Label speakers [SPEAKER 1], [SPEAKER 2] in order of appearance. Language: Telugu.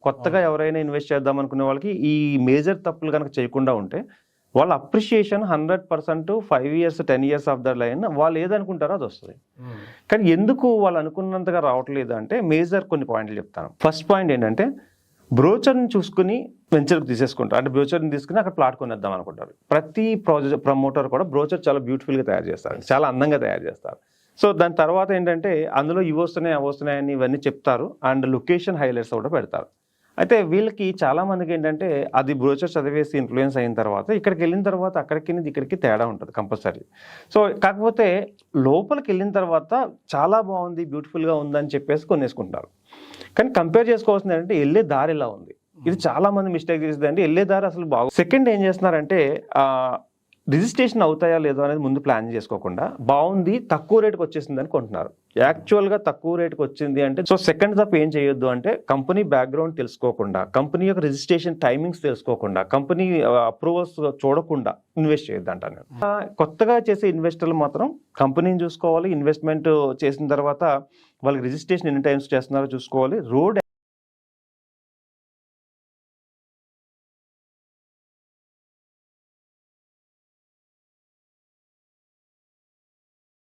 [SPEAKER 1] కొత్తగా ఎవరైనా ఇన్వెస్ట్ చేద్దాం అనుకునే వాళ్ళకి ఈ మేజర్ తప్పులు కనుక చేయకుండా ఉంటే వాళ్ళ appreciation 100% 5 years 10 years of the line వాళ్ళు ఏదనుకుంటారో అది వస్తుంది. కానీ ఎందుకు వాళ్ళు అనుకున్నంతగా రావట్లేదు అంటే మేజర్ కొన్ని పాయింట్లు చెప్తాను. ఫస్ట్ పాయింట్ ఏంటంటే బ్రోచర్ని చూసుకుని వెంచర్కి తీసేసుకుంటారు. అంటే బ్రోచర్ని తీసుకుని అక్కడ ప్లాట్ కొనేద్దాం అనుకుంటారు. ప్రతి ప్రమోటర్ కూడా బ్రోచర్ చాలా బ్యూటిఫుల్గా తయారు చేస్తారు, చాలా అందంగా తయారు చేస్తారు. సో దాని తర్వాత ఏంటంటే అందులో ఇవి వస్తున్నాయి అవి వస్తున్నాయని ఇవన్నీ చెప్తారు అండ్ లొకేషన్ హైలైట్స్ కూడా పెడతారు. అయితే వీళ్ళకి చాలా మందికి ఏంటంటే అది బ్రోచర్ చదివేసి ఇన్ఫ్లుయెన్స్ అయిన తర్వాత ఇక్కడికి వెళ్ళిన తర్వాత అక్కడికి ఇక్కడికి తేడా ఉంటుంది కంపల్సరీ. సో కాకపోతే లోపలికి వెళ్ళిన తర్వాత చాలా బాగుంది బ్యూటిఫుల్గా ఉందని చెప్పేసి కొనేసుకుంటారు. కానీ కంపేర్ చేసుకోవాల్సింది ఏంటంటే వెళ్ళే దారి ఎలా ఉంది. ఇది చాలా మంది మిస్టేక్ చేస్తుంది. అంటే వెళ్ళే దారి అసలు బాగు. సెకండ్ ఏం చేస్తున్నారంటే రిజిస్ట్రేషన్ అవుతాయా లేదో అనేది ముందు ప్లాన్ చేసుకోకుండా బాగుంది తక్కువ రేటుకి వచ్చేసింది అని కొంటున్నారు. యాక్చువల్గా తక్కువ రేటుకి వచ్చింది అంటే సో సెకండ్ తప్ప ఏం చేయొద్దు అంటే కంపెనీ బ్యాక్గ్రౌండ్ తెలుసుకోకుండా, కంపెనీ యొక్క రిజిస్ట్రేషన్ టైమింగ్స్ తెలుసుకోకుండా, కంపెనీ అప్రూవల్స్ చూడకుండా ఇన్వెస్ట్ చేయొద్దు అంట నేను. కొత్తగా చేసే ఇన్వెస్టర్లు మాత్రం కంపెనీని చూసుకోవాలి. ఇన్వెస్ట్మెంట్ చేసిన తర్వాత వాళ్ళకి రిజిస్ట్రేషన్ ఎన్ని టైమ్స్ చేస్తున్నారో చూసుకోవాలి. రోడ్